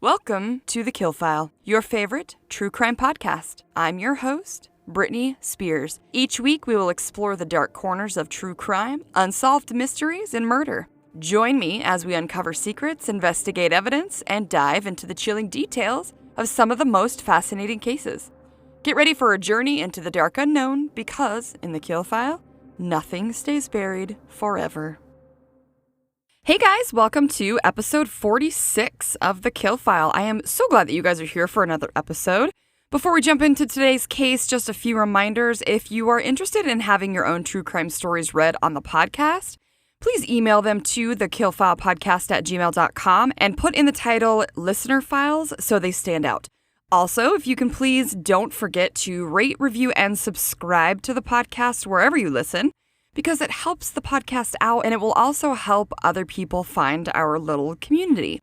Welcome to TheKillFile, your favorite true crime podcast. I'm your host, Brittany Spears. Each week we will explore the dark corners of true crime, unsolved mysteries, and murder. Join me as we uncover secrets, investigate evidence, and dive into the chilling details of some of the most fascinating cases. Get ready for a journey into the dark unknown because, in TheKillFile, nothing stays buried forever. Hey guys, welcome to episode 46 of TheKillFile. I am so glad that you guys are here for another episode. Before we jump into today's case, just a few reminders. If you are interested in having your own true crime stories read on the podcast, please email them to thekillfilepodcast@gmail.com and put in the title Listener Files so they stand out. Also, if you can please don't forget to rate, review, and subscribe to the podcast wherever you listen, because it helps the podcast out and it will also help other people find our little community.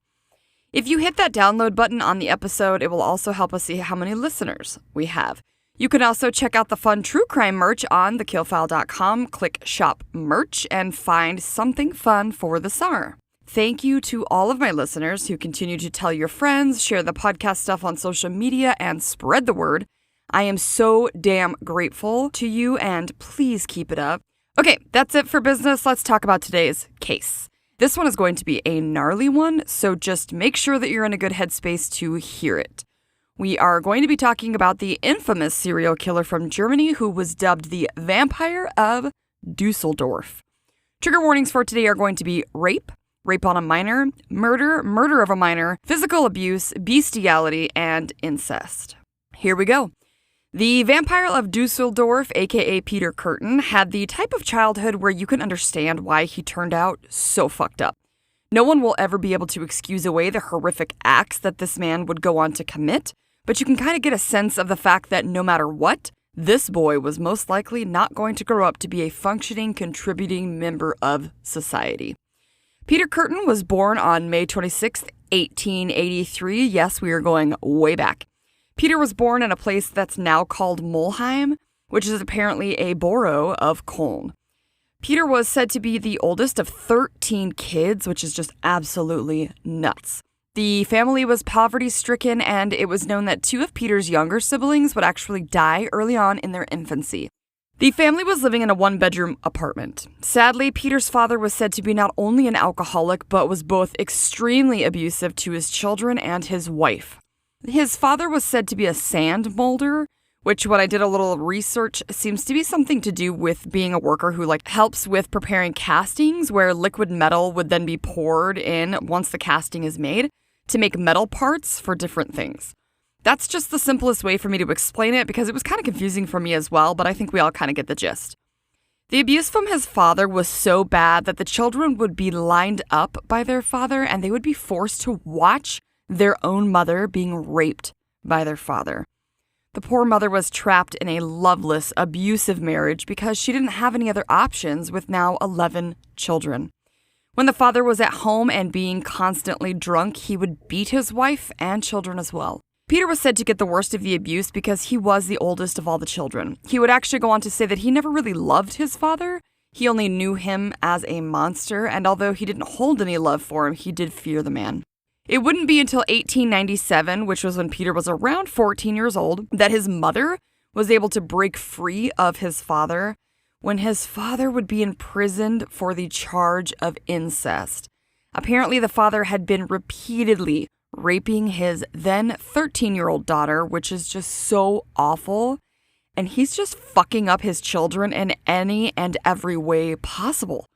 If you hit that download button on the episode, it will also help us see how many listeners we have. You can also check out the fun true crime merch on thekillfile.com, click shop merch, and find something fun for the summer. Thank you to all of my listeners who continue to tell your friends, share the podcast stuff on social media, and spread the word. I am so damn grateful to you, and please keep it up. Okay, that's it for business. Let's talk about today's case. This one is going to be a gnarly one, so just make sure that you're in a good headspace to hear it. We are going to be talking about the infamous serial killer from Germany who was dubbed the Vampire of Dusseldorf. Trigger warnings for today are going to be rape on a minor, murder of a minor, physical abuse, bestiality, and incest. Here we go. The Vampire of Dusseldorf, aka Peter Kurten, had the type of childhood where you can understand why he turned out so fucked up. No one will ever be able to excuse away the horrific acts that this man would go on to commit, but you can kind of get a sense of the fact that no matter what, this boy was most likely not going to grow up to be a functioning, contributing member of society. Peter Kurten was born on May 26, 1883. Yes, we are going way back. Peter was born in a place that's now called Mulheim, which is apparently a borough of Cologne. Peter was said to be the oldest of 13 kids, which is just absolutely nuts. The family was poverty-stricken, and it was known that two of Peter's younger siblings would actually die early on in their infancy. The family was living in a one-bedroom apartment. Sadly, Peter's father was said to be not only an alcoholic, but was both extremely abusive to his children and his wife. His father was said to be a sand molder, which when I did a little research seems to be something to do with being a worker who helps with preparing castings where liquid metal would then be poured in once the casting is made to make metal parts for different things. That's just the simplest way for me to explain it because it was kind of confusing for me as well, but I think we all kind of get the gist. The abuse from his father was so bad that the children would be lined up by their father and they would be forced to watch their own mother being raped by their father. The poor mother was trapped in a loveless, abusive marriage because she didn't have any other options with now 11 children. When the father was at home and being constantly drunk, he would beat his wife and children as well. Peter was said to get the worst of the abuse because he was the oldest of all the children. He would actually go on to say that he never really loved his father. He only knew him as a monster, and although he didn't hold any love for him, he did fear the man. It wouldn't be until 1897, which was when Peter was around 14 years old, that his mother was able to break free of his father when his father would be imprisoned for the charge of incest. Apparently, the father had been repeatedly raping his then 13-year-old daughter, which is just so awful, and he's just fucking up his children in any and every way possible.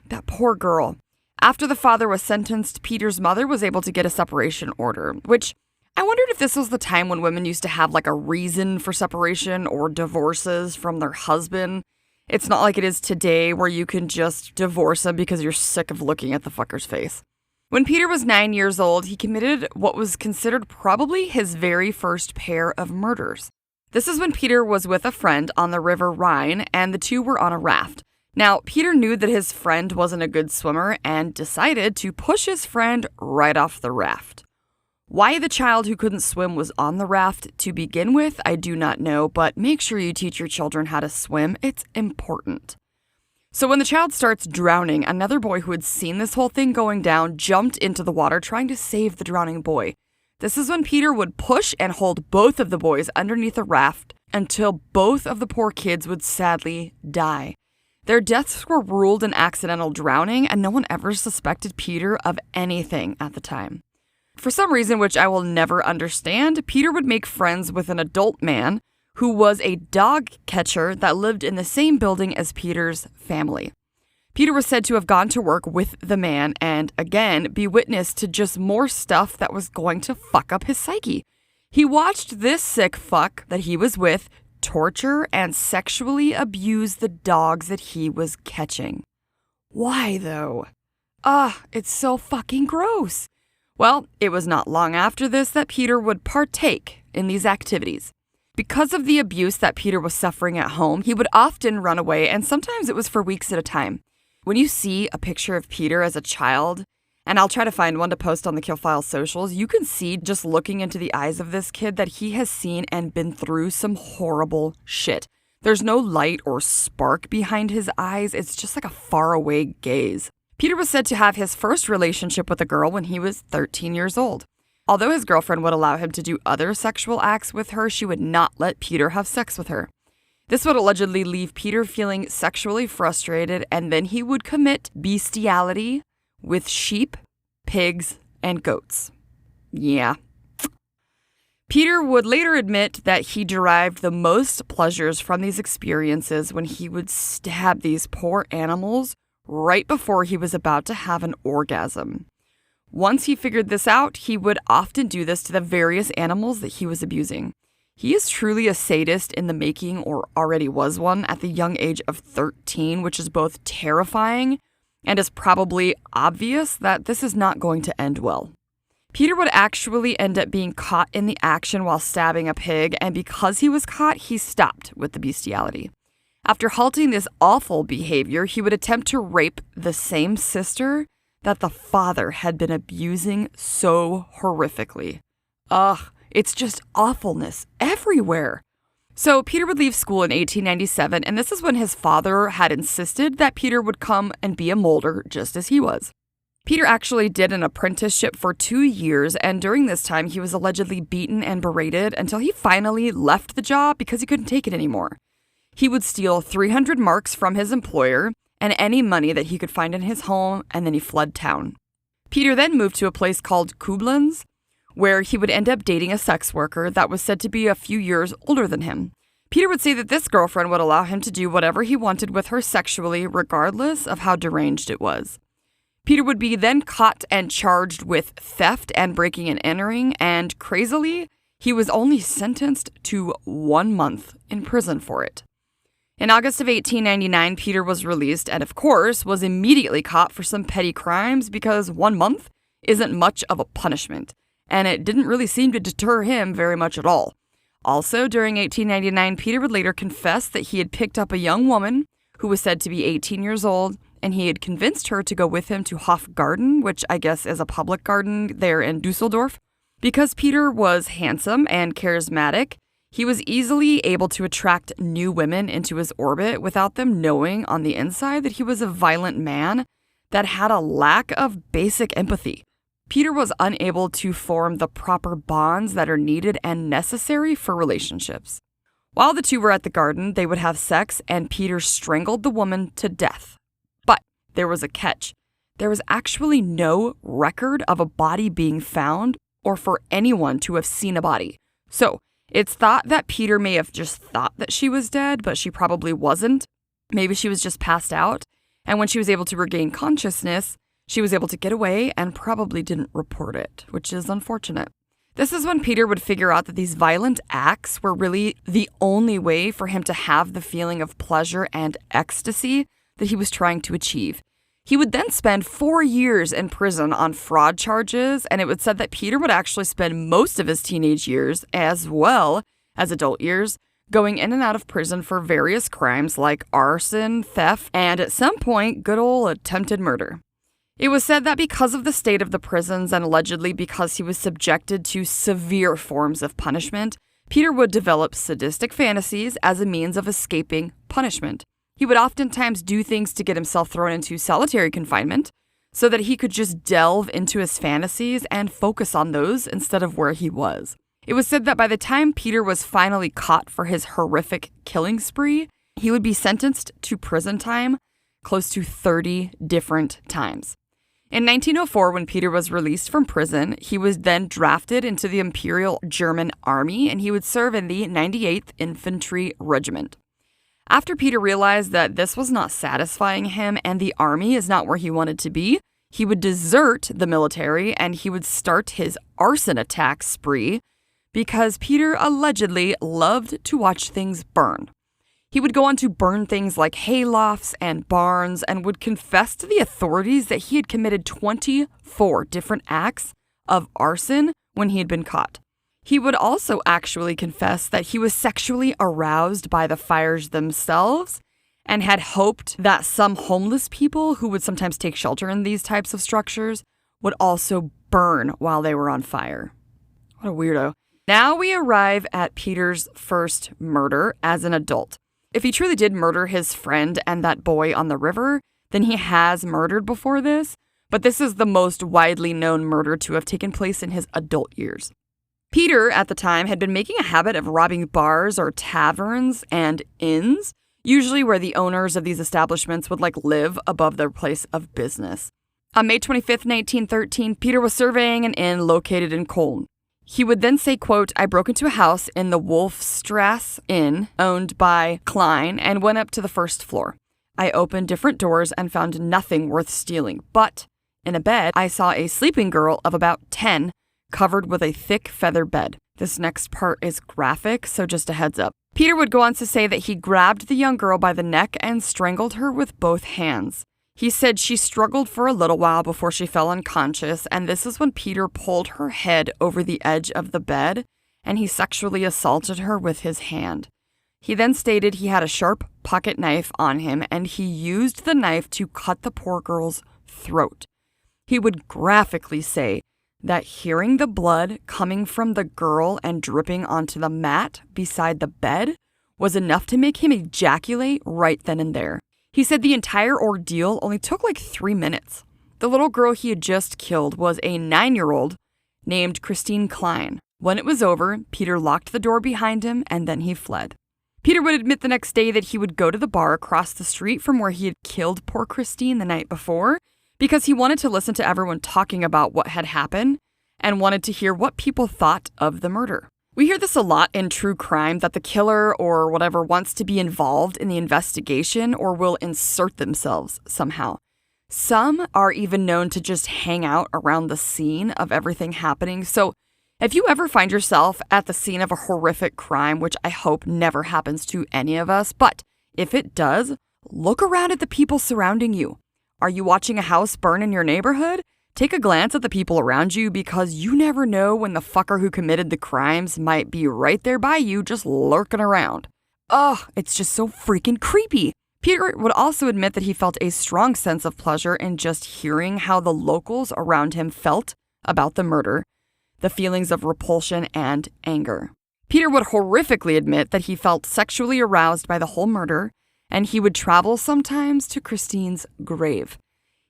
That poor girl. After the father was sentenced, Peter's mother was able to get a separation order, which I wondered if this was the time when women used to have a reason for separation or divorces from their husband. It's not like it is today where you can just divorce him because you're sick of looking at the fucker's face. When Peter was 9 years old, he committed what was considered probably his very first pair of murders. This is when Peter was with a friend on the River Rhine, and the two were on a raft. Now, Peter knew that his friend wasn't a good swimmer and decided to push his friend right off the raft. Why the child who couldn't swim was on the raft to begin with, I do not know, but make sure you teach your children how to swim. It's important. So when the child starts drowning, another boy who had seen this whole thing going down jumped into the water trying to save the drowning boy. This is when Peter would push and hold both of the boys underneath a raft until both of the poor kids would sadly die. Their deaths were ruled an accidental drowning, and no one ever suspected Peter of anything at the time. For some reason, which I will never understand, Peter would make friends with an adult man who was a dog catcher that lived in the same building as Peter's family. Peter was said to have gone to work with the man and, again, be witness to just more stuff that was going to fuck up his psyche. He watched this sick fuck that he was with torture and sexually abuse the dogs that he was catching. Why, though? It's so fucking gross. Well, it was not long after this that Peter would partake in these activities. Because of the abuse that Peter was suffering at home, he would often run away, and sometimes it was for weeks at a time. When you see a picture of Peter as a child, and I'll try to find one to post on the TheKillFile socials, you can see just looking into the eyes of this kid that he has seen and been through some horrible shit. There's no light or spark behind his eyes. It's just like a faraway gaze. Peter was said to have his first relationship with a girl when he was 13 years old. Although his girlfriend would allow him to do other sexual acts with her, she would not let Peter have sex with her. This would allegedly leave Peter feeling sexually frustrated, and then he would commit bestiality with sheep, pigs, and goats. Yeah. Peter would later admit that he derived the most pleasures from these experiences when he would stab these poor animals right before he was about to have an orgasm. Once he figured this out, he would often do this to the various animals that he was abusing. He is truly a sadist in the making, or already was one, at the young age of 13, which is both terrifying and is probably obvious that this is not going to end well. Peter would actually end up being caught in the action while stabbing a pig, and because he was caught, he stopped with the bestiality. After halting this awful behavior, he would attempt to rape the same sister that the father had been abusing so horrifically. It's just awfulness everywhere. So Peter would leave school in 1897, and this is when his father had insisted that Peter would come and be a molder just as he was. Peter actually did an apprenticeship for 2 years, and during this time he was allegedly beaten and berated until he finally left the job because he couldn't take it anymore. He would steal 300 marks from his employer and any money that he could find in his home, and then he fled town. Peter then moved to a place called Koblenz, where he would end up dating a sex worker that was said to be a few years older than him. Peter would say that this girlfriend would allow him to do whatever he wanted with her sexually, regardless of how deranged it was. Peter would be then caught and charged with theft and breaking and entering, and crazily, he was only sentenced to 1 month in prison for it. In August of 1899, Peter was released and, of course, was immediately caught for some petty crimes because 1 month isn't much of a punishment, and it didn't really seem to deter him very much at all. Also, during 1899, Peter would later confess that he had picked up a young woman who was said to be 18 years old, and he had convinced her to go with him to Hofgarten, which I guess is a public garden there in Dusseldorf. Because Peter was handsome and charismatic, he was easily able to attract new women into his orbit without them knowing on the inside that he was a violent man that had a lack of basic empathy. Peter was unable to form the proper bonds that are needed and necessary for relationships. While the two were at the garden, they would have sex, and Peter strangled the woman to death. But there was a catch. There was actually no record of a body being found or for anyone to have seen a body. So, it's thought that Peter may have just thought that she was dead, but she probably wasn't. Maybe she was just passed out, and when she was able to regain consciousness, she was able to get away and probably didn't report it, which is unfortunate. This is when Peter would figure out that these violent acts were really the only way for him to have the feeling of pleasure and ecstasy that he was trying to achieve. He would then spend 4 years in prison on fraud charges, and it was said that Peter would actually spend most of his teenage years, as well as adult years, going in and out of prison for various crimes like arson, theft, and at some point, good old attempted murder. It was said that because of the state of the prisons and allegedly because he was subjected to severe forms of punishment, Peter would develop sadistic fantasies as a means of escaping punishment. He would oftentimes do things to get himself thrown into solitary confinement, so that he could just delve into his fantasies and focus on those instead of where he was. It was said that by the time Peter was finally caught for his horrific killing spree, he would be sentenced to prison time close to 30 different times. In 1904, when Peter was released from prison, he was then drafted into the Imperial German Army, and he would serve in the 98th Infantry Regiment. After Peter realized that this was not satisfying him and the army is not where he wanted to be, he would desert the military and he would start his arson attack spree because Peter allegedly loved to watch things burn. He would go on to burn things like haylofts and barns and would confess to the authorities that he had committed 24 different acts of arson when he had been caught. He would also actually confess that he was sexually aroused by the fires themselves and had hoped that some homeless people who would sometimes take shelter in these types of structures would also burn while they were on fire. What a weirdo. Now we arrive at Peter's first murder as an adult. If he truly did murder his friend and that boy on the river, then he has murdered before this, but this is the most widely known murder to have taken place in his adult years. Peter, at the time, had been making a habit of robbing bars or taverns and inns, usually where the owners of these establishments would live above their place of business. On May 25th, 1913, Peter was surveying an inn located in Cologne. He would then say, quote, "I broke into a house in the Wolfstrasse Inn, owned by Klein, and went up to the first floor. I opened different doors and found nothing worth stealing, but in a bed, I saw a sleeping girl of about 10, covered with a thick feather bed." This next part is graphic, so just a heads up. Peter would go on to say that he grabbed the young girl by the neck and strangled her with both hands. He said she struggled for a little while before she fell unconscious, and this is when Peter pulled her head over the edge of the bed, and he sexually assaulted her with his hand. He then stated he had a sharp pocket knife on him, and he used the knife to cut the poor girl's throat. He would graphically say that hearing the blood coming from the girl and dripping onto the mat beside the bed was enough to make him ejaculate right then and there. He said the entire ordeal only took 3 minutes. The little girl he had just killed was a 9-year-old named Christine Klein. When it was over, Peter locked the door behind him and then he fled. Peter would admit the next day that he would go to the bar across the street from where he had killed poor Christine the night before because he wanted to listen to everyone talking about what had happened and wanted to hear what people thought of the murder. We hear this a lot in true crime, that the killer or whatever wants to be involved in the investigation or will insert themselves somehow. Some are even known to just hang out around the scene of everything happening. So if you ever find yourself at the scene of a horrific crime, which I hope never happens to any of us, but if it does, look around at the people surrounding you. Are you watching a house burn in your neighborhood? Take a glance at the people around you because you never know when the fucker who committed the crimes might be right there by you just lurking around. Ugh, it's just so freaking creepy. Peter would also admit that he felt a strong sense of pleasure in just hearing how the locals around him felt about the murder, the feelings of repulsion and anger. Peter would horrifically admit that he felt sexually aroused by the whole murder, and he would travel sometimes to Christine's grave.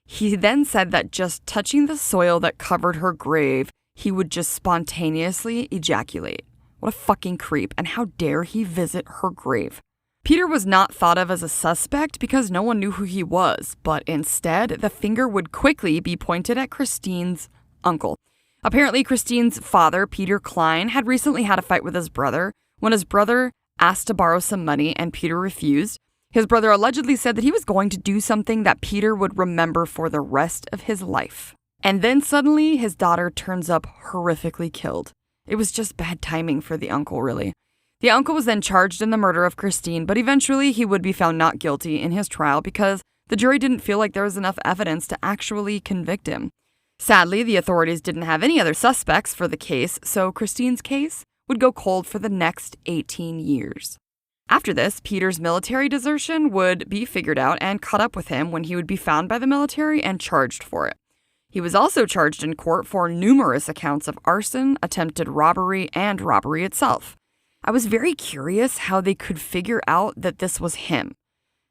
He then said that just touching the soil that covered her grave, he would just spontaneously ejaculate. What a fucking creep, and how dare he visit her grave. Peter was not thought of as a suspect because no one knew who he was, but instead, the finger would quickly be pointed at Christine's uncle. Apparently, Christine's father, Peter Klein, had recently had a fight with his brother. When his brother asked to borrow some money and Peter refused, his brother allegedly said that he was going to do something that Peter would remember for the rest of his life. And then suddenly, his daughter turns up horrifically killed. It was just bad timing for the uncle, really. The uncle was then charged in the murder of Christine, but eventually he would be found not guilty in his trial because the jury didn't feel like there was enough evidence to actually convict him. Sadly, the authorities didn't have any other suspects for the case, so Christine's case would go cold for the next 18 years. After this, Peter's military desertion would be figured out and caught up with him when he would be found by the military and charged for it. He was also charged in court for numerous accounts of arson, attempted robbery, and robbery itself. I was very curious how they could figure out that this was him.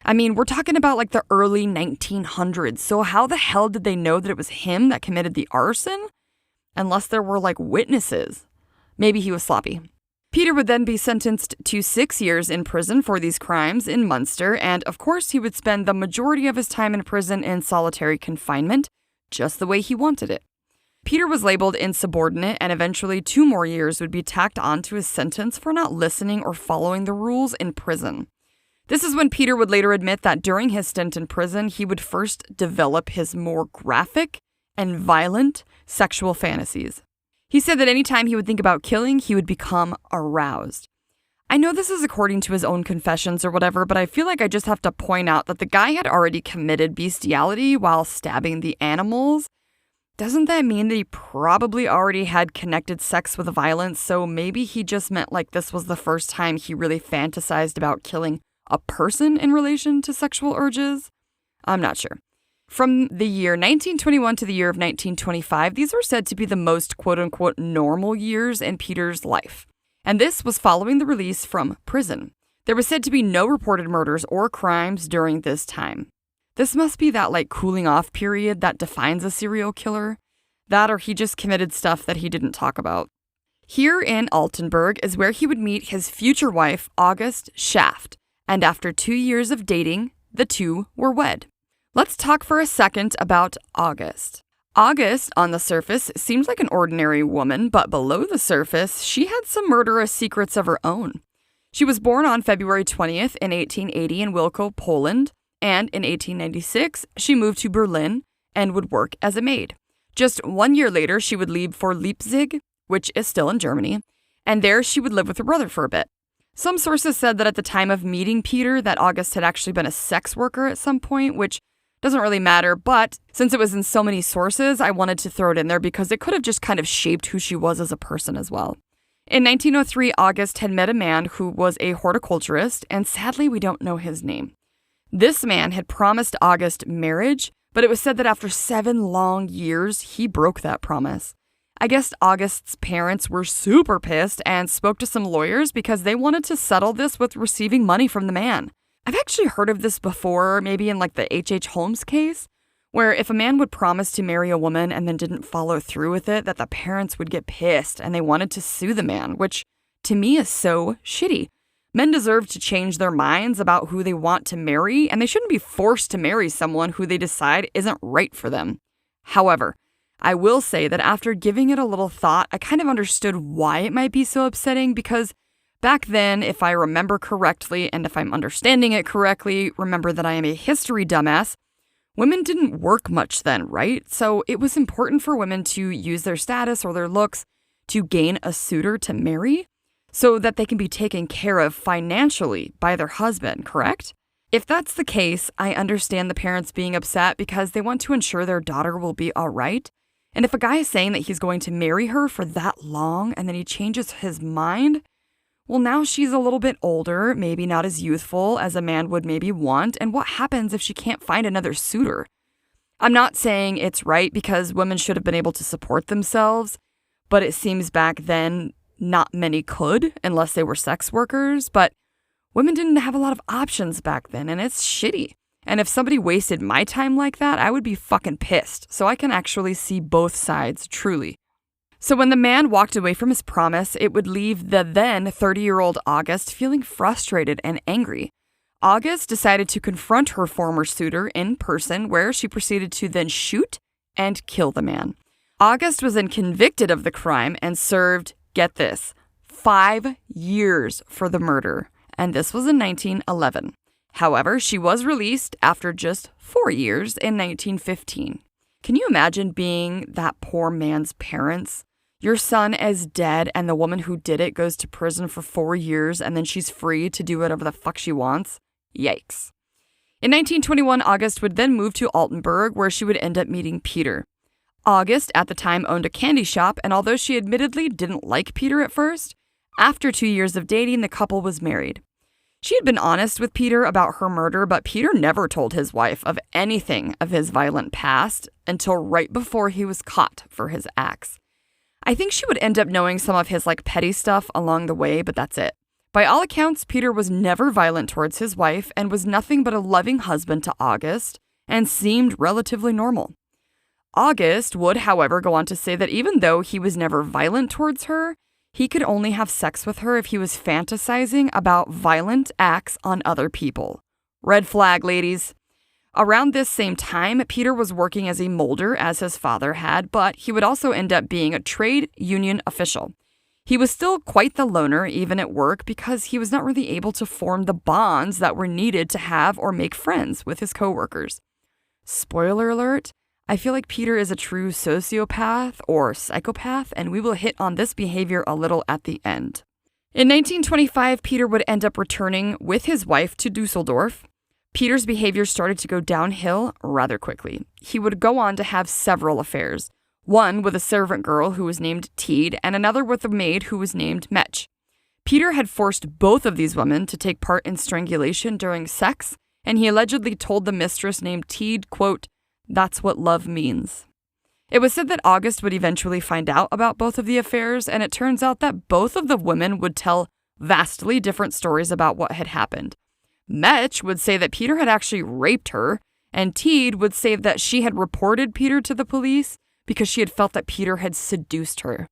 I mean, we're talking about like the early 1900s, so how the hell did they know that it was him that committed the arson? Unless there were like witnesses. Maybe he was sloppy. Peter would then be sentenced to 6 years in prison for these crimes in Munster, and of course he would spend the majority of his time in prison in solitary confinement, just the way he wanted it. Peter was labeled insubordinate, and eventually 2 more years would be tacked onto his sentence for not listening or following the rules in prison. This is when Peter would later admit that during his stint in prison, he would first develop his more graphic and violent sexual fantasies. He said that anytime he would think about killing, he would become aroused. I know this is according to his own confessions or whatever, but I feel like I just have to point out that the guy had already committed bestiality while stabbing the animals. Doesn't that mean that he probably already had connected sex with violence? So maybe he just meant like this was the first time he really fantasized about killing a person in relation to sexual urges? I'm not sure. From the year 1921 to the year of 1925, these were said to be the most quote-unquote normal years in Peter's life. And this was following the release from prison. There was said to be no reported murders or crimes during this time. This must be that like cooling off period that defines a serial killer. That or he just committed stuff that he didn't talk about. Here in Altenburg is where he would meet his future wife, August Schaft. And after 2 years of dating, the two were wed. Let's talk for a second about August. August, on the surface, seemed like an ordinary woman, but below the surface, she had some murderous secrets of her own. She was born on February 20th in 1880 in Wilkow, Poland, and in 1896, she moved to Berlin and would work as a maid. Just 1 year later, she would leave for Leipzig, which is still in Germany, and there she would live with her brother for a bit. Some sources said that at the time of meeting Peter, that August had actually been a sex worker at some point, which doesn't really matter, but since it was in so many sources, I wanted to throw it in there because it could have just kind of shaped who she was as a person as well. In 1903, August had met a man who was a horticulturist, and sadly, we don't know his name. This man had promised August marriage, but it was said that after 7 long years, he broke that promise. I guess August's parents were super pissed and spoke to some lawyers because they wanted to settle this with receiving money from the man. I've actually heard of this before, maybe in like the H.H. Holmes case, where if a man would promise to marry a woman and then didn't follow through with it, that the parents would get pissed and they wanted to sue the man, which to me is so shitty. Men deserve to change their minds about who they want to marry, and they shouldn't be forced to marry someone who they decide isn't right for them. However, I will say that after giving it a little thought, I kind of understood why it might be so upsetting because back then, if I remember correctly, and if I'm understanding it correctly, remember that I am a history dumbass, women didn't work much then, right? So it was important for women to use their status or their looks to gain a suitor to marry so that they can be taken care of financially by their husband, correct? If that's the case, I understand the parents being upset because they want to ensure their daughter will be all right. And if a guy is saying that he's going to marry her for that long and then he changes his mind, well, now she's a little bit older, maybe not as youthful as a man would maybe want, and what happens if she can't find another suitor? I'm not saying it's right because women should have been able to support themselves, but it seems back then not many could unless they were sex workers, but women didn't have a lot of options back then, and it's shitty. And if somebody wasted my time like that, I would be fucking pissed, so I can actually see both sides, truly. So when the man walked away from his promise, it would leave the then 30-year-old August feeling frustrated and angry. August decided to confront her former suitor in person, where she proceeded to then shoot and kill the man. August was then convicted of the crime and served, get this, 5 years for the murder, and this was in 1911. However, she was released after just 4 years in 1915. Can you imagine being that poor man's parents? Your son is dead and the woman who did it goes to prison for 4 years and then she's free to do whatever the fuck she wants? Yikes. In 1921, August would then move to Altenburg, where she would end up meeting Peter. August, at the time, owned a candy shop, and although she admittedly didn't like Peter at first, after 2 years of dating, the couple was married. She had been honest with Peter about her murder, but Peter never told his wife of anything of his violent past until right before he was caught for his acts. I think she would end up knowing some of his petty stuff along the way, but that's it. By all accounts, Peter was never violent towards his wife and was nothing but a loving husband to August and seemed relatively normal. August would, however, go on to say that even though he was never violent towards her, he could only have sex with her if he was fantasizing about violent acts on other people. Red flag, ladies. Around this same time, Peter was working as a molder as his father had, but he would also end up being a trade union official. He was still quite the loner, even at work, because he was not really able to form the bonds that were needed to have or make friends with his coworkers. Spoiler alert, I feel like Peter is a true sociopath or psychopath, and we will hit on this behavior a little at the end. In 1925, Peter would end up returning with his wife to Dusseldorf. Peter's behavior started to go downhill rather quickly. He would go on to have several affairs. One with a servant girl who was named Teed, and another with a maid who was named Metch. Peter had forced both of these women to take part in strangulation during sex, and he allegedly told the mistress named Teed, quote, "That's what love means." It was said that August would eventually find out about both of the affairs, and it turns out that both of the women would tell vastly different stories about what had happened. Metch would say that Peter had actually raped her, and Teed would say that she had reported Peter to the police because she had felt that Peter had seduced her.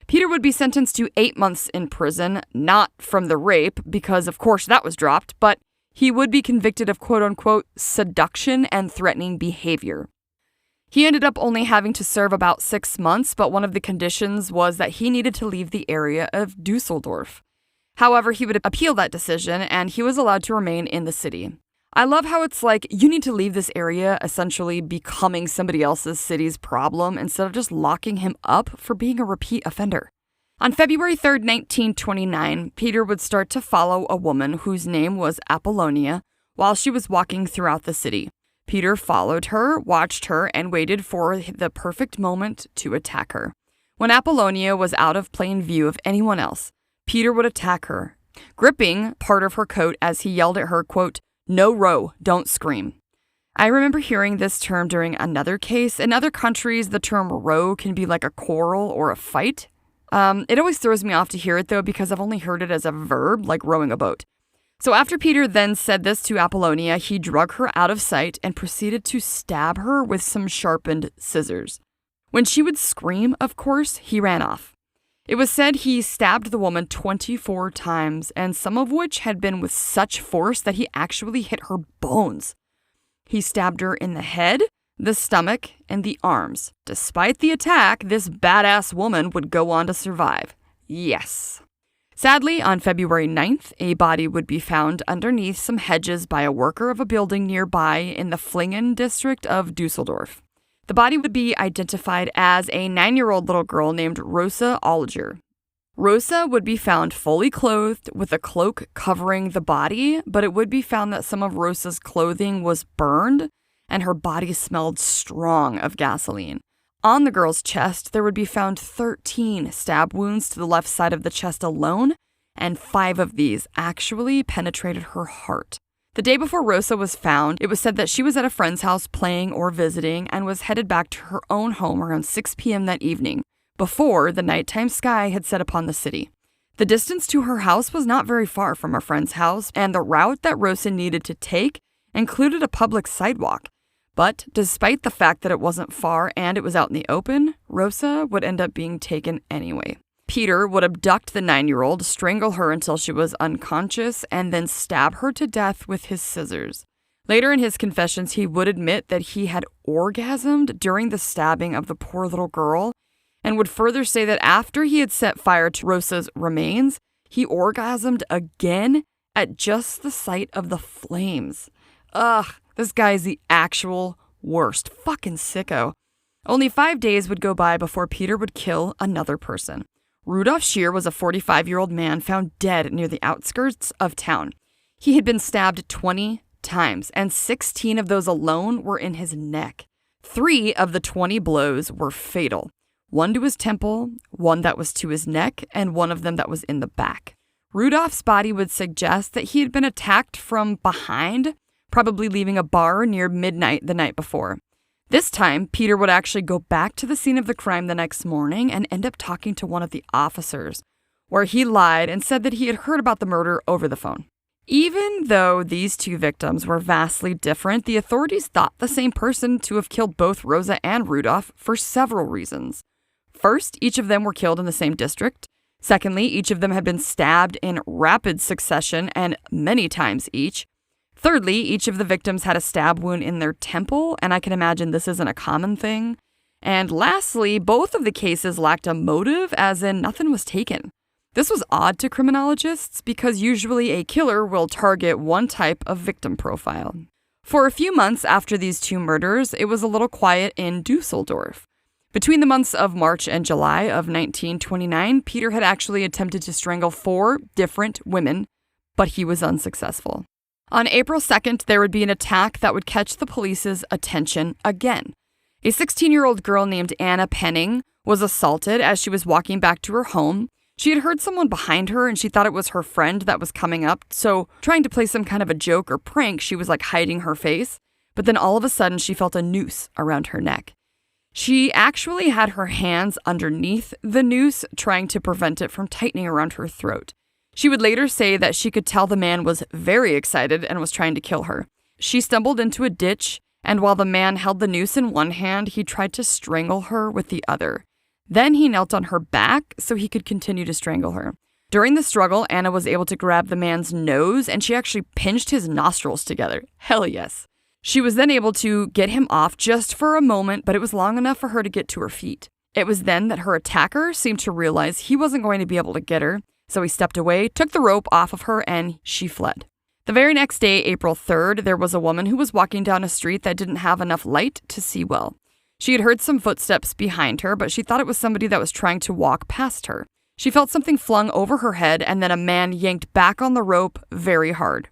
Peter would be sentenced to 8 months in prison, not from the rape, because of course that was dropped, but he would be convicted of quote-unquote seduction and threatening behavior. He ended up only having to serve about 6 months, but one of the conditions was that he needed to leave the area of Dusseldorf. However, he would appeal that decision, and he was allowed to remain in the city. I love how it's like, you need to leave this area, essentially becoming somebody else's city's problem instead of just locking him up for being a repeat offender. On February 3rd, 1929, Peter would start to follow a woman whose name was Apollonia while she was walking throughout the city. Peter followed her, watched her, and waited for the perfect moment to attack her. When Apollonia was out of plain view of anyone else, Peter would attack her, gripping part of her coat as he yelled at her, quote, "No row, don't scream." I remember hearing this term during another case. In other countries, the term row can be like a quarrel or a fight. It always throws me off to hear it, though, because I've only heard it as a verb, like rowing a boat. So after Peter then said this to Apollonia, he drug her out of sight and proceeded to stab her with some sharpened scissors. When she would scream, of course, he ran off. It was said he stabbed the woman 24 times, and some of which had been with such force that he actually hit her bones. He stabbed her in the head, the stomach, and the arms. Despite the attack, this badass woman would go on to survive. Yes. Sadly, on February 9th, a body would be found underneath some hedges by a worker of a building nearby in the Flingen district of Dusseldorf. The body would be identified as a 9-year-old little girl named Rosa Alger. Rosa would be found fully clothed with a cloak covering the body, but it would be found that some of Rosa's clothing was burned and her body smelled strong of gasoline. On the girl's chest, there would be found 13 stab wounds to the left side of the chest alone, and 5 of these actually penetrated her heart. The day before Rosa was found, it was said that she was at a friend's house playing or visiting and was headed back to her own home around 6 p.m. that evening, before the nighttime sky had set upon the city. The distance to her house was not very far from her friend's house, and the route that Rosa needed to take included a public sidewalk. But despite the fact that it wasn't far and it was out in the open, Rosa would end up being taken anyway. Peter would abduct the 9-year-old, strangle her until she was unconscious, and then stab her to death with his scissors. Later in his confessions, he would admit that he had orgasmed during the stabbing of the poor little girl, and would further say that after he had set fire to Rosa's remains, he orgasmed again at just the sight of the flames. Ugh, this guy is the actual worst. Fucking sicko. Only 5 days would go by before Peter would kill another person. Rudolf Scheer was a 45-year-old man found dead near the outskirts of town. He had been stabbed 20 times, and 16 of those alone were in his neck. 3 of the 20 blows were fatal. 1 to his temple, 1 that was to his neck, and 1 of them that was in the back. Rudolph's body would suggest that he had been attacked from behind, probably leaving a bar near midnight the night before. This time, Peter would actually go back to the scene of the crime the next morning and end up talking to one of the officers. where he lied and said that he had heard about the murder over the phone. Even though these two victims were vastly different, the authorities thought the same person to have killed both Rosa and Rudolph for several reasons. First, each of them were killed in the same district. Secondly, each of them had been stabbed in rapid succession and many times each. Thirdly, each of the victims had a stab wound in their temple, and I can imagine this isn't a common thing. And lastly, both of the cases lacked a motive, as in nothing was taken. This was odd to criminologists because usually a killer will target one type of victim profile. For a few months after these two murders, it was a little quiet in Dusseldorf. Between the months of March and July of 1929, Peter had actually attempted to strangle 4 different women, but he was unsuccessful. On April 2nd, there would be an attack that would catch the police's attention again. A 16-year-old girl named Anna Penning was assaulted as she was walking back to her home. She had heard someone behind her and she thought it was her friend that was coming up, so trying to play some kind of a joke or prank, she was like hiding her face. But then all of a sudden, she felt a noose around her neck. She actually had her hands underneath the noose, trying to prevent it from tightening around her throat. She would later say that she could tell the man was very excited and was trying to kill her. She stumbled into a ditch, and while the man held the noose in one hand, he tried to strangle her with the other. Then he knelt on her back so he could continue to strangle her. During the struggle, Anna was able to grab the man's nose, and she actually pinched his nostrils together. Hell yes. She was then able to get him off just for a moment, but it was long enough for her to get to her feet. It was then that her attacker seemed to realize he wasn't going to be able to get her, so he stepped away, took the rope off of her, and she fled. The very next day, April 3rd, there was a woman who was walking down a street that didn't have enough light to see well. She had heard some footsteps behind her, but she thought it was somebody that was trying to walk past her. She felt something flung over her head, and then a man yanked back on the rope very hard.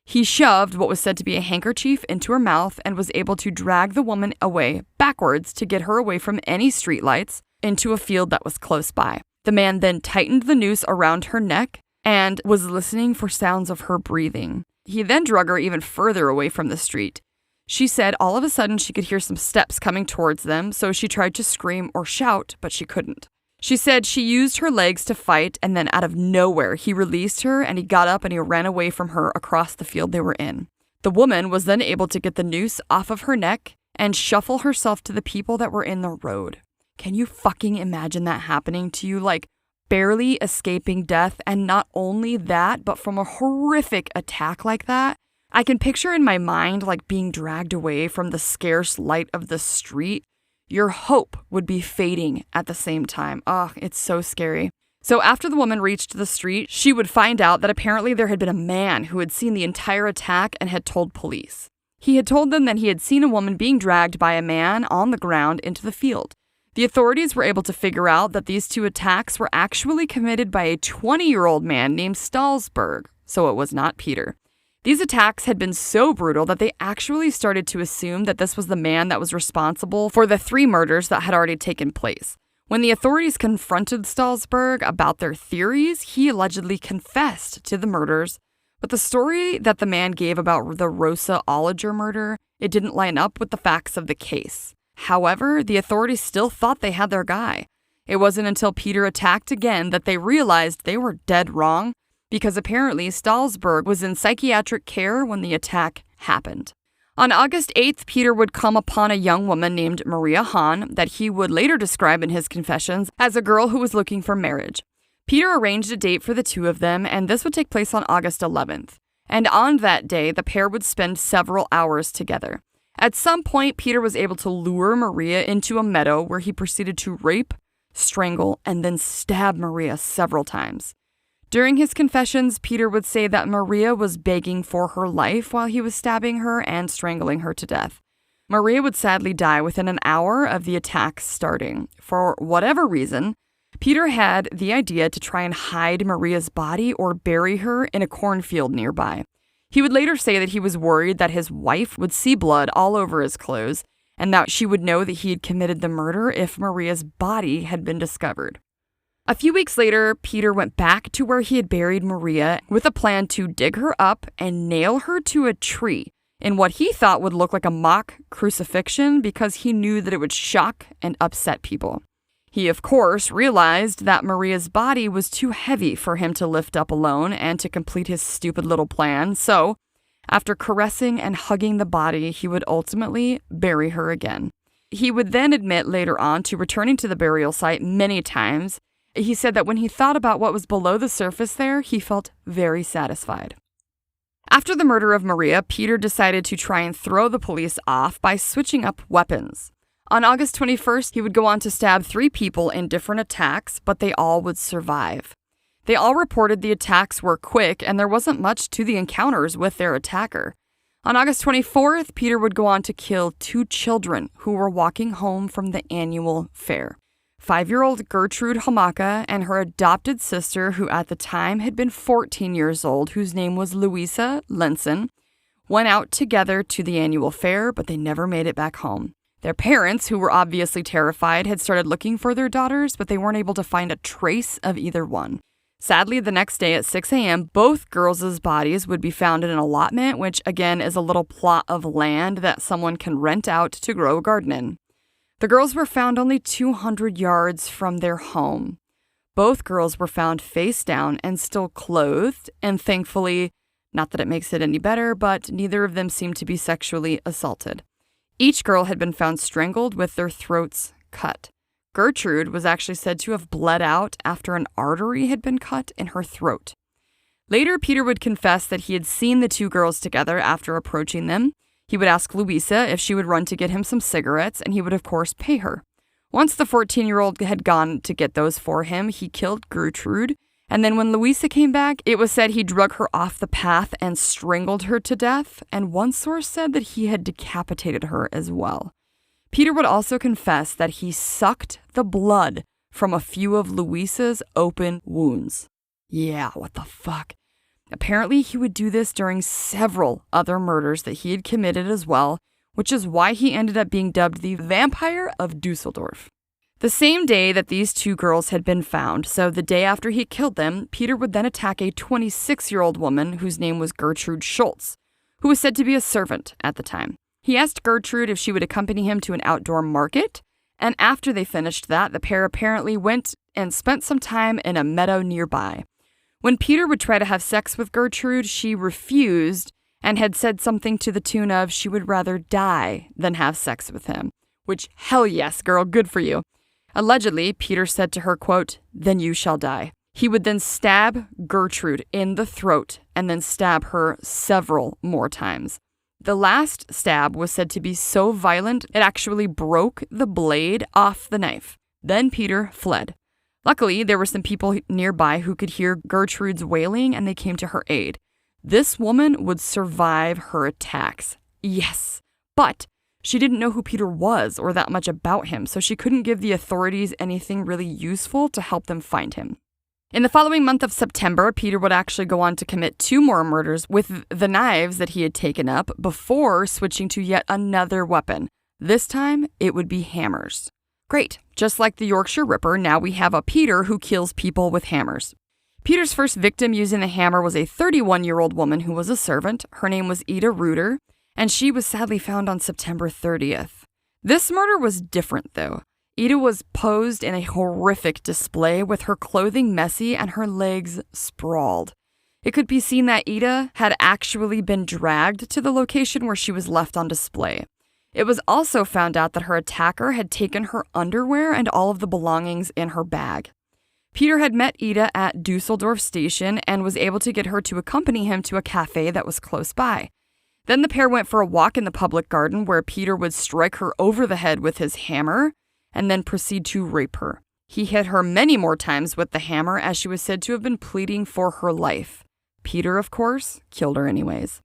He shoved what was said to be a handkerchief into her mouth and was able to drag the woman away backwards to get her away from any streetlights into a field that was close by. The man then tightened the noose around her neck and was listening for sounds of her breathing. He then drug her even further away from the street. She said all of a sudden she could hear some steps coming towards them, so she tried to scream or shout, but she couldn't. She said she used her legs to fight, and then out of nowhere, he released her and he got up and he ran away from her across the field they were in. The woman was then able to get the noose off of her neck and shuffle herself to the people that were in the road. Can you fucking imagine that happening to you? Like, barely escaping death, and not only that, but from a horrific attack like that. I can picture in my mind, like, being dragged away from the scarce light of the street. Your hope would be fading at the same time. Oh, it's so scary. So after the woman reached the street, she would find out that apparently there had been a man who had seen the entire attack and had told police. He had told them that he had seen a woman being dragged by a man on the ground into the field. The authorities were able to figure out that these two attacks were actually committed by a 20-year-old man named Stalsberg, so it was not Peter. These attacks had been so brutal that they actually started to assume that this was the man that was responsible for the 3 murders that had already taken place. When the authorities confronted Stalsberg about their theories, he allegedly confessed to the murders, but the story that the man gave about the Rosa Oliger murder, it didn't line up with the facts of the case. However, the authorities still thought they had their guy. It wasn't until Peter attacked again that they realized they were dead wrong, because apparently Stalsberg was in psychiatric care when the attack happened. On August 8th, Peter would come upon a young woman named Maria Hahn that he would later describe in his confessions as a girl who was looking for marriage. Peter arranged a date for the two of them, and this would take place on August 11th. And on that day, the pair would spend several hours together. At some point, Peter was able to lure Maria into a meadow where he proceeded to rape, strangle, and then stab Maria several times. During his confessions, Peter would say that Maria was begging for her life while he was stabbing her and strangling her to death. Maria would sadly die within an hour of the attack starting. For whatever reason, Peter had the idea to try and hide Maria's body or bury her in a cornfield nearby. He would later say that he was worried that his wife would see blood all over his clothes and that she would know that he had committed the murder if Maria's body had been discovered. A few weeks later, Peter went back to where he had buried Maria with a plan to dig her up and nail her to a tree in what he thought would look like a mock crucifixion because he knew that it would shock and upset people. He, of course, realized that Maria's body was too heavy for him to lift up alone and to complete his stupid little plan, so after caressing and hugging the body, he would ultimately bury her again. He would then admit later on to returning to the burial site many times. He said that when he thought about what was below the surface there, he felt very satisfied. After the murder of Maria, Peter decided to try and throw the police off by switching up weapons. On August 21st, he would go on to stab 3 people in different attacks, but they all would survive. They all reported the attacks were quick and there wasn't much to the encounters with their attacker. On August 24th, Peter would go on to kill 2 children who were walking home from the annual fair. 5-year-old Gertrude Homaka and her adopted sister, who at the time had been 14 years old, whose name was Louisa Lenson, went out together to the annual fair, but they never made it back home. Their parents, who were obviously terrified, had started looking for their daughters, but they weren't able to find a trace of either one. Sadly, the next day at 6 a.m., both girls' bodies would be found in an allotment, which again is a little plot of land that someone can rent out to grow a garden in. The girls were found only 200 yards from their home. Both girls were found face down and still clothed, and thankfully, not that it makes it any better, but neither of them seemed to be sexually assaulted. Each girl had been found strangled with their throats cut. Gertrude was actually said to have bled out after an artery had been cut in her throat. Later, Peter would confess that he had seen the 2 girls together after approaching them. He would ask Louisa if she would run to get him some cigarettes, and he would, of course, pay her. Once the 14-year-old had gone to get those for him, he killed Gertrude, and then when Louisa came back, it was said he drug her off the path and strangled her to death, and one source said that he had decapitated her as well. Peter would also confess that he sucked the blood from a few of Louisa's open wounds. Yeah, what the fuck? Apparently, he would do this during several other murders that he had committed as well, which is why he ended up being dubbed the Vampire of Dusseldorf. The same day that these 2 girls had been found, so the day after he killed them, Peter would then attack a 26-year-old woman whose name was Gertrude Schultz, who was said to be a servant at the time. He asked Gertrude if she would accompany him to an outdoor market, and after they finished that, the pair apparently went and spent some time in a meadow nearby. When Peter would try to have sex with Gertrude, she refused and had said something to the tune of she would rather die than have sex with him. Which, hell yes, girl, good for you. Allegedly, Peter said to her, quote, "Then you shall die." He would then stab Gertrude in the throat and then stab her several more times. The last stab was said to be so violent it actually broke the blade off the knife. Then Peter fled. Luckily, there were some people nearby who could hear Gertrude's wailing and they came to her aid. This woman would survive her attacks. Yes, but she didn't know who Peter was or that much about him, so she couldn't give the authorities anything really useful to help them find him. In the following month of September, Peter would actually go on to commit 2 more murders with the knives that he had taken up before switching to yet another weapon. This time, it would be hammers. Great. Just like the Yorkshire Ripper, now we have a Peter who kills people with hammers. Peter's first victim using the hammer was a 31-year-old woman who was a servant. Her name was Ida Reuter, and she was sadly found on September 30th. This murder was different, though. Ida was posed in a horrific display with her clothing messy and her legs sprawled. It could be seen that Ida had actually been dragged to the location where she was left on display. It was also found out that her attacker had taken her underwear and all of the belongings in her bag. Peter had met Ida at Dusseldorf station and was able to get her to accompany him to a cafe that was close by. Then the pair went for a walk in the public garden where Peter would strike her over the head with his hammer and then proceed to rape her. He hit her many more times with the hammer as she was said to have been pleading for her life. Peter, of course, killed her anyways.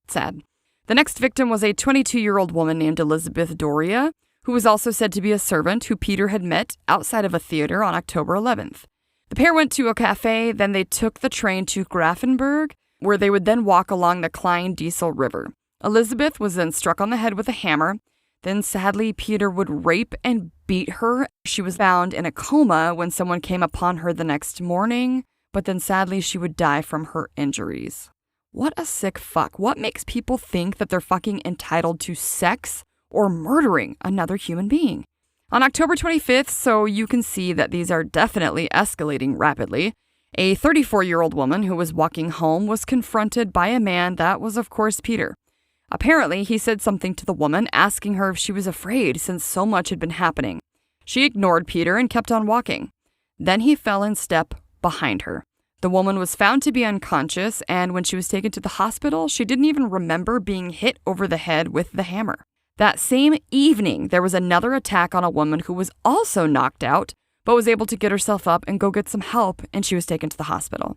Sad. The next victim was a 22-year-old woman named Elizabeth Doria, who was also said to be a servant who Peter had met outside of a theater on October 11th. The pair went to a cafe, then they took the train to Grafenberg, where they would then walk along the Klein-Diesel River. Elizabeth was then struck on the head with a hammer. Then sadly, Peter would rape and beat her. She was found in a coma when someone came upon her the next morning, but then sadly she would die from her injuries. What a sick fuck. What makes people think that they're fucking entitled to sex or murdering another human being? On October 25th, so you can see that these are definitely escalating rapidly, a 34-year-old woman who was walking home was confronted by a man that was, of course, Peter. Apparently, he said something to the woman, asking her if she was afraid since so much had been happening. She ignored Peter and kept on walking. Then he fell in step behind her. The woman was found to be unconscious, and when she was taken to the hospital, she didn't even remember being hit over the head with the hammer. That same evening, there was another attack on a woman who was also knocked out, but was able to get herself up and go get some help, and she was taken to the hospital.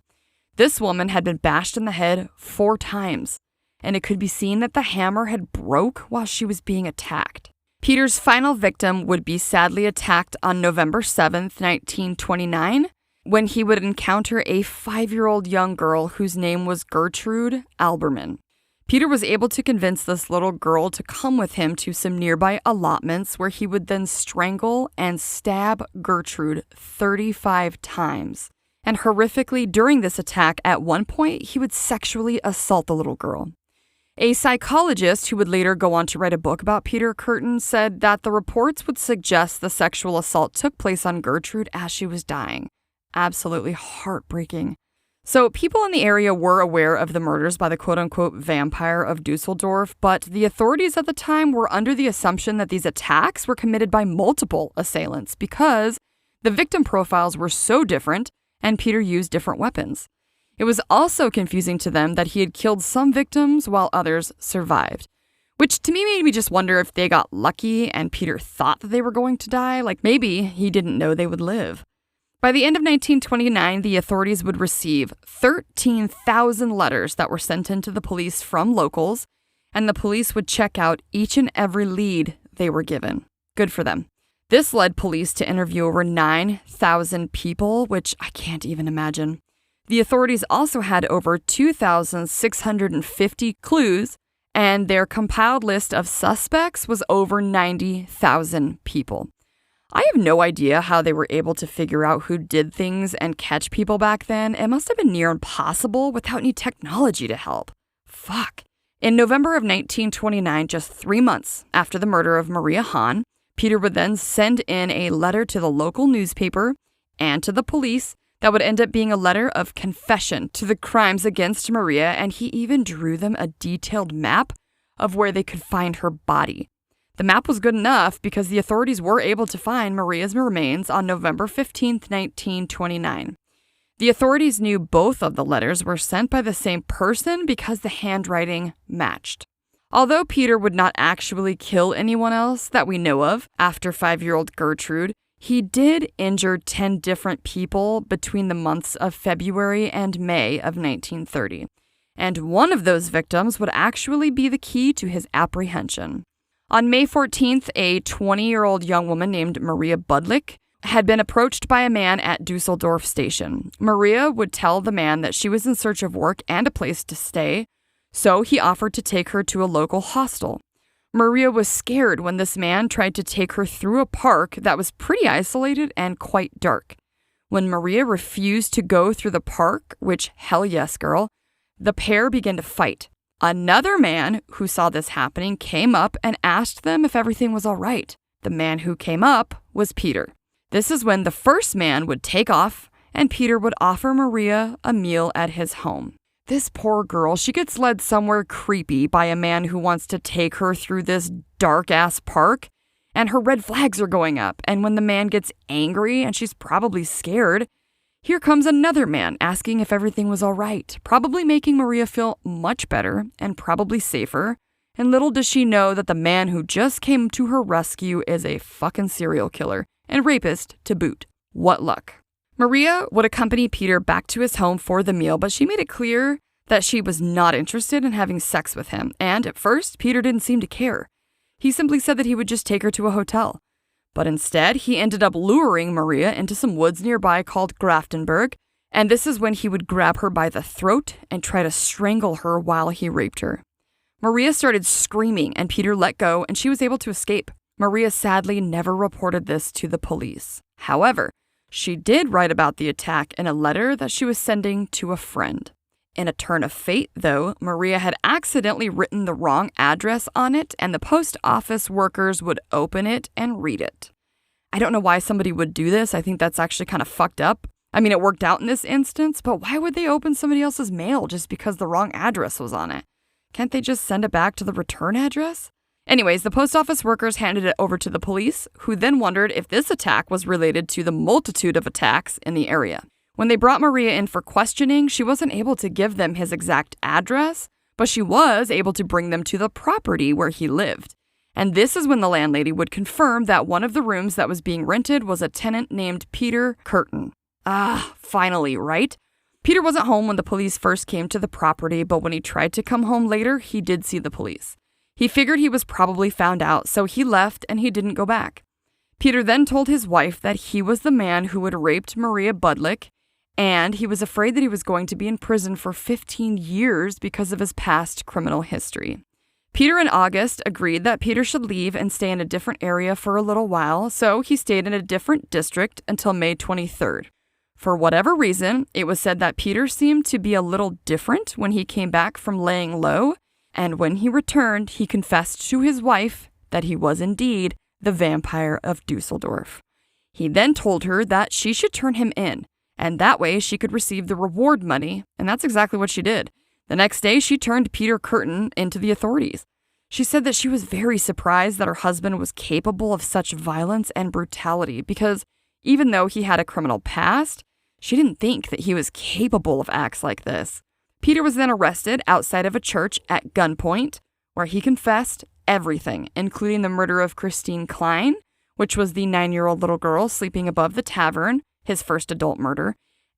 This woman had been bashed in the head 4 times, and it could be seen that the hammer had broke while she was being attacked. Peter's final victim would be sadly attacked on November 7th, 1929, when he would encounter a 5-year-old young girl whose name was Gertrude Alberman. Peter was able to convince this little girl to come with him to some nearby allotments where he would then strangle and stab Gertrude 35 times. And horrifically, during this attack, at one point, he would sexually assault the little girl. A psychologist who would later go on to write a book about Peter Kurten said that the reports would suggest the sexual assault took place on Gertrude as she was dying. Absolutely heartbreaking. So people in the area were aware of the murders by the quote-unquote vampire of Dusseldorf, but the authorities at the time were under the assumption that these attacks were committed by multiple assailants because the victim profiles were so different and Peter used different weapons. It was also confusing to them that he had killed some victims while others survived, which to me made me just wonder if they got lucky and Peter thought that they were going to die, like maybe he didn't know they would live. By the end of 1929, the authorities would receive 13,000 letters that were sent in to the police from locals, and the police would check out each and every lead they were given. Good for them. This led police to interview over 9,000 people, which I can't even imagine. The authorities also had over 2,650 clues, and their compiled list of suspects was over 90,000 people. I have no idea how they were able to figure out who did things and catch people back then. It must have been near impossible without any technology to help. Fuck. In November of 1929, just 3 months after the murder of Maria Hahn, Peter would then send in a letter to the local newspaper and to the police that would end up being a letter of confession to the crimes against Maria, and he even drew them a detailed map of where they could find her body. The map was good enough because the authorities were able to find Maria's remains on November 15, 1929. The authorities knew both of the letters were sent by the same person because the handwriting matched. Although Peter would not actually kill anyone else that we know of after 5-year-old Gertrude, he did injure 10 different people between the months of February and May of 1930. And one of those victims would actually be the key to his apprehension. On May 14th, a 20-year-old young woman named Maria Budlick had been approached by a man at Dusseldorf Station. Maria would tell the man that she was in search of work and a place to stay, so he offered to take her to a local hostel. Maria was scared when this man tried to take her through a park that was pretty isolated and quite dark. When Maria refused to go through the park, which, hell yes, girl, the pair began to fight. Another man who saw this happening came up and asked them if everything was all right. The man who came up was Peter. This is when the first man would take off and Peter would offer Maria a meal at his home. This poor girl, she gets led somewhere creepy by a man who wants to take her through this dark-ass park, and her red flags are going up, and when the man gets angry and she's probably scared, here comes another man asking if everything was all right, probably making Maria feel much better and probably safer. And little does she know that the man who just came to her rescue is a fucking serial killer and rapist to boot. What luck. Maria would accompany Peter back to his home for the meal, but she made it clear that she was not interested in having sex with him. And at first, Peter didn't seem to care. He simply said that he would just take her to a hotel. But instead, he ended up luring Maria into some woods nearby called Grafenberg, and this is when he would grab her by the throat and try to strangle her while he raped her. Maria started screaming, and Peter let go, and she was able to escape. Maria sadly never reported this to the police. However, she did write about the attack in a letter that she was sending to a friend. In a turn of fate, though, Maria had accidentally written the wrong address on it, and the post office workers would open it and read it. I don't know why somebody would do this. I think that's actually kind of fucked up. I mean, it worked out in this instance, but why would they open somebody else's mail just because the wrong address was on it? Can't they just send it back to the return address? Anyways, the post office workers handed it over to the police, who then wondered if this attack was related to the multitude of attacks in the area. When they brought Maria in for questioning, she wasn't able to give them his exact address, but she was able to bring them to the property where he lived. And this is when the landlady would confirm that one of the rooms that was being rented was a tenant named Peter Kurten. Finally, right? Peter wasn't home when the police first came to the property, but when he tried to come home later, he did see the police. He figured he was probably found out, so he left and he didn't go back. Peter then told his wife that he was the man who had raped Maria Budlick, and he was afraid that he was going to be in prison for 15 years because of his past criminal history. Peter and August agreed that Peter should leave and stay in a different area for a little while, so he stayed in a different district until May 23rd. For whatever reason, it was said that Peter seemed to be a little different when he came back from laying low, and when he returned, he confessed to his wife that he was indeed the vampire of Dusseldorf. He then told her that she should turn him in, and that way she could receive the reward money, and that's exactly what she did. The next day, she turned Peter Kurten into the authorities. She said that she was very surprised that her husband was capable of such violence and brutality because even though he had a criminal past, she didn't think that he was capable of acts like this. Peter was then arrested outside of a church at gunpoint, where he confessed everything, including the murder of Christine Klein, which was the 9-year-old little girl sleeping above the tavern, his first adult murder,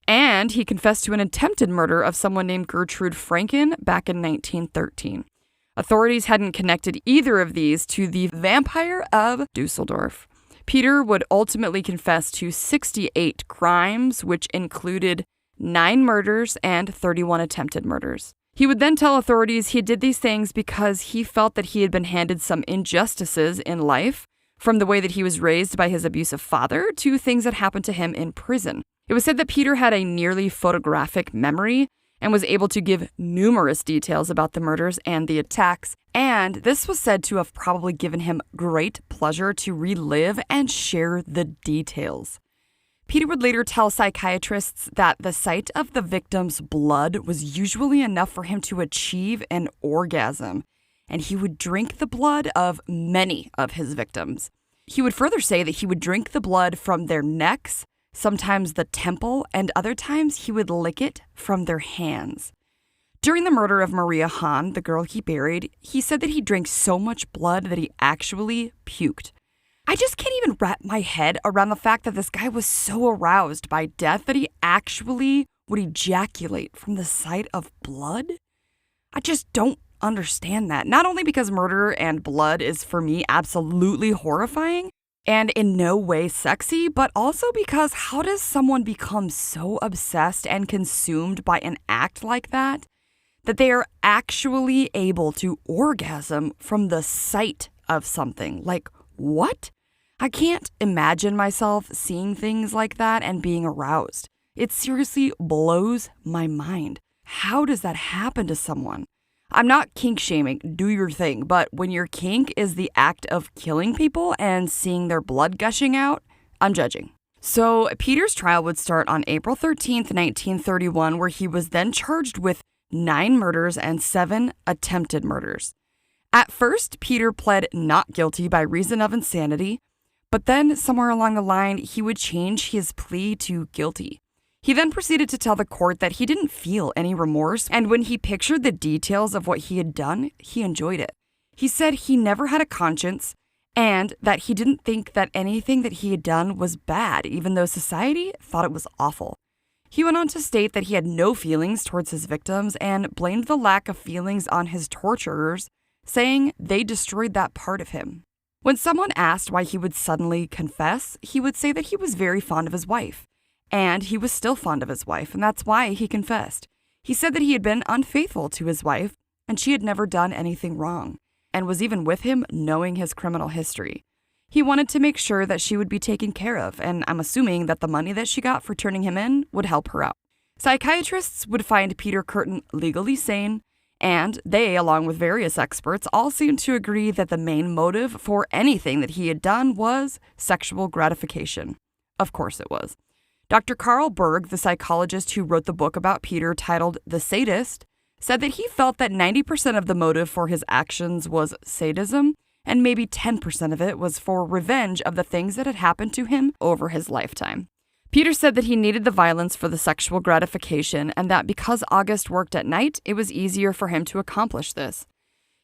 and he confessed to an attempted murder of someone named Gertrude Franken back in 1913. Authorities hadn't connected either of these to the vampire of Dusseldorf. Peter would ultimately confess to 68 crimes, which included 9 murders and 31 attempted murders. He would then tell authorities he did these things because he felt that he had been handed some injustices in life, from the way that he was raised by his abusive father to things that happened to him in prison. It was said that Peter had a nearly photographic memory and was able to give numerous details about the murders and the attacks, and this was said to have probably given him great pleasure to relive and share the details. Peter would later tell psychiatrists that the sight of the victim's blood was usually enough for him to achieve an orgasm, and he would drink the blood of many of his victims. He would further say that he would drink the blood from their necks, sometimes the temple, and other times he would lick it from their hands. During the murder of Maria Hahn, the girl he buried, he said that he drank so much blood that he actually puked. I just can't even wrap my head around the fact that this guy was so aroused by death that he actually would ejaculate from the sight of blood. I just don't understand that. Not only because murder and blood is, for me, absolutely horrifying and in no way sexy, but also because how does someone become so obsessed and consumed by an act like that they are actually able to orgasm from the sight of something? Like, what? I can't imagine myself seeing things like that and being aroused. It seriously blows my mind. How does that happen to someone? I'm not kink shaming, do your thing, but when your kink is the act of killing people and seeing their blood gushing out, I'm judging. So Peter's trial would start on April 13th, 1931, where he was then charged with 9 murders and 7 attempted murders. At first, Peter pled not guilty by reason of insanity, but then somewhere along the line, he would change his plea to guilty. He then proceeded to tell the court that he didn't feel any remorse, and when he pictured the details of what he had done, he enjoyed it. He said he never had a conscience, and that he didn't think that anything that he had done was bad, even though society thought it was awful. He went on to state that he had no feelings towards his victims and blamed the lack of feelings on his torturers, saying they destroyed that part of him. When someone asked why he would suddenly confess, he would say that he was very fond of his wife. And he was still fond of his wife, and that's why he confessed. He said that he had been unfaithful to his wife, and she had never done anything wrong, and was even with him knowing his criminal history. He wanted to make sure that she would be taken care of, and I'm assuming that the money that she got for turning him in would help her out. Psychiatrists would find Peter Kurten legally sane, And they, along with various experts, all seemed to agree that the main motive for anything that he had done was sexual gratification. Of course it was. Dr. Carl Berg, the psychologist who wrote the book about Peter titled The Sadist, said that he felt that 90% of the motive for his actions was sadism, and maybe 10% of it was for revenge of the things that had happened to him over his lifetime. Peter said that he needed the violence for the sexual gratification, and that because August worked at night, it was easier for him to accomplish this.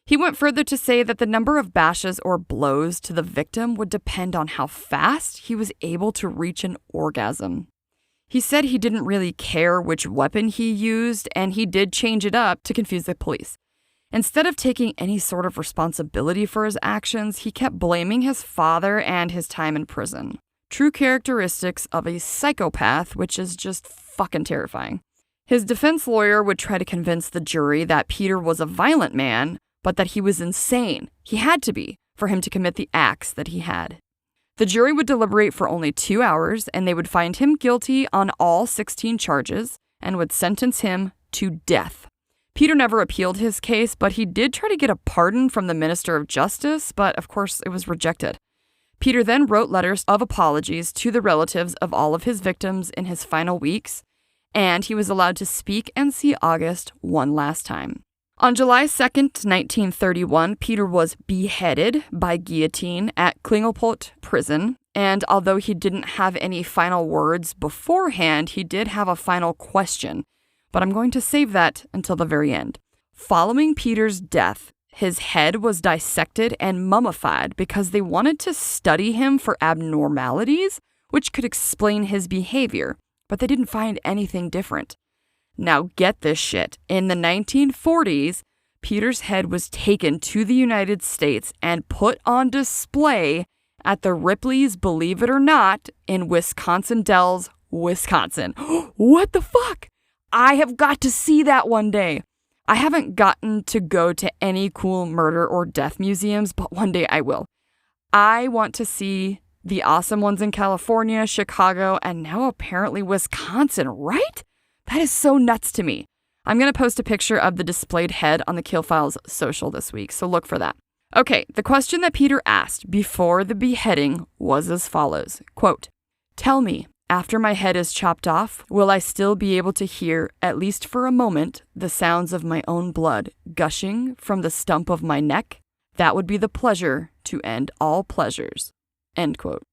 He went further to say that the number of bashes or blows to the victim would depend on how fast he was able to reach an orgasm. He said he didn't really care which weapon he used, and he did change it up to confuse the police. Instead of taking any sort of responsibility for his actions, he kept blaming his father and his time in prison. True characteristics of a psychopath, which is just fucking terrifying. His defense lawyer would try to convince the jury that Peter was a violent man, but that he was insane. He had to be, for him to commit the acts that he had. The jury would deliberate for only 2 hours, and they would find him guilty on all 16 charges and would sentence him to death. Peter never appealed his case, but he did try to get a pardon from the Minister of Justice, but of course it was rejected. Peter then wrote letters of apologies to the relatives of all of his victims in his final weeks, and he was allowed to speak and see August one last time. On July 2nd, 1931, Peter was beheaded by guillotine at Klingelpot prison, and although he didn't have any final words beforehand, he did have a final question, but I'm going to save that until the very end. Following Peter's death, his head was dissected and mummified because they wanted to study him for abnormalities, which could explain his behavior, but they didn't find anything different. Now get this shit. In the 1940s, Peter's head was taken to the United States and put on display at the Ripley's Believe It or Not in Wisconsin Dells, Wisconsin. What the fuck? I have got to see that one day. I haven't gotten to go to any cool murder or death museums, but one day I will. I want to see the awesome ones in California, Chicago, and now apparently Wisconsin, right? That is so nuts to me. I'm going to post a picture of the displayed head on the TheKillFile's social this week, so look for that. Okay, the question that Peter asked before the beheading was as follows, quote, "Tell me, after my head is chopped off, will I still be able to hear, at least for a moment, the sounds of my own blood gushing from the stump of my neck? That would be the pleasure to end all pleasures." End quote.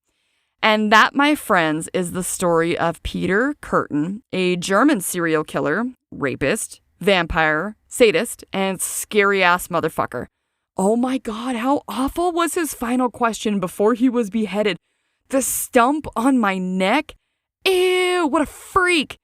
And that, my friends, is the story of Peter Kurten, a German serial killer, rapist, vampire, sadist, and scary-ass motherfucker. Oh my god, how awful was his final question before he was beheaded? The stump on my neck? Ew, what a freak.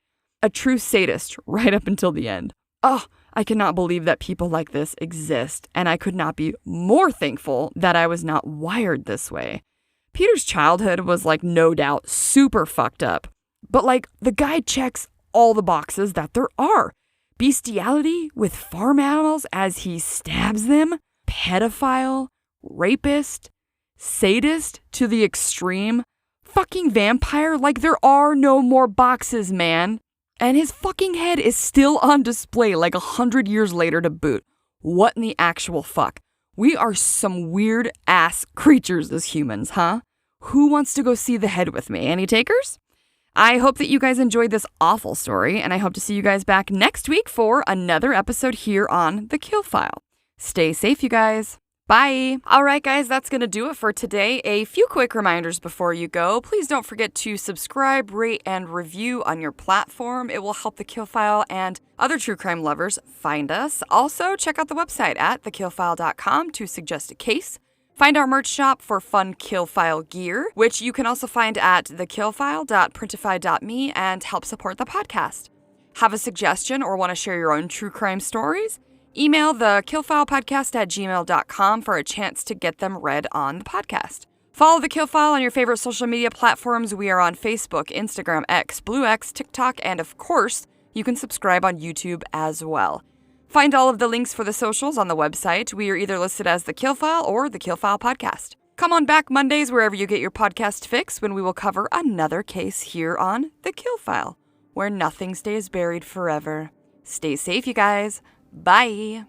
A true sadist right up until the end. Oh, I cannot believe that people like this exist, and I could not be more thankful that I was not wired this way. Peter's childhood was, no doubt super fucked up, but, the guy checks all the boxes that there are. Bestiality with farm animals as he stabs them, pedophile, rapist, sadist to the extreme, fucking vampire, there are no more boxes, man. And his fucking head is still on display 100 years later to boot. What in the actual fuck? We are some weird-ass creatures as humans, huh? Who wants to go see the head with me? Any takers? I hope that you guys enjoyed this awful story, and I hope to see you guys back next week for another episode here on TheKillFile. Stay safe, you guys. Bye. All right, guys, that's going to do it for today. A few quick reminders before you go. Please don't forget to subscribe, rate, and review on your platform. It will help TheKillFile and other true crime lovers find us. Also, check out the website at TheKillFile.com to suggest a case. Find our merch shop for fun KillFile gear, which you can also find at thekillfile.printify.me and help support the podcast. Have a suggestion or want to share your own true crime stories? Email thekillfilepodcast@gmail.com for a chance to get them read on the podcast. Follow The KillFile on your favorite social media platforms. We are on Facebook, Instagram, X, Blue X, TikTok, and of course, you can subscribe on YouTube as well. Find all of the links for the socials on the website. We are either listed as The KillFile or The KillFile Podcast. Come on back Mondays wherever you get your podcast fix when we will cover another case here on The KillFile, where nothing stays buried forever. Stay safe, you guys. Bye.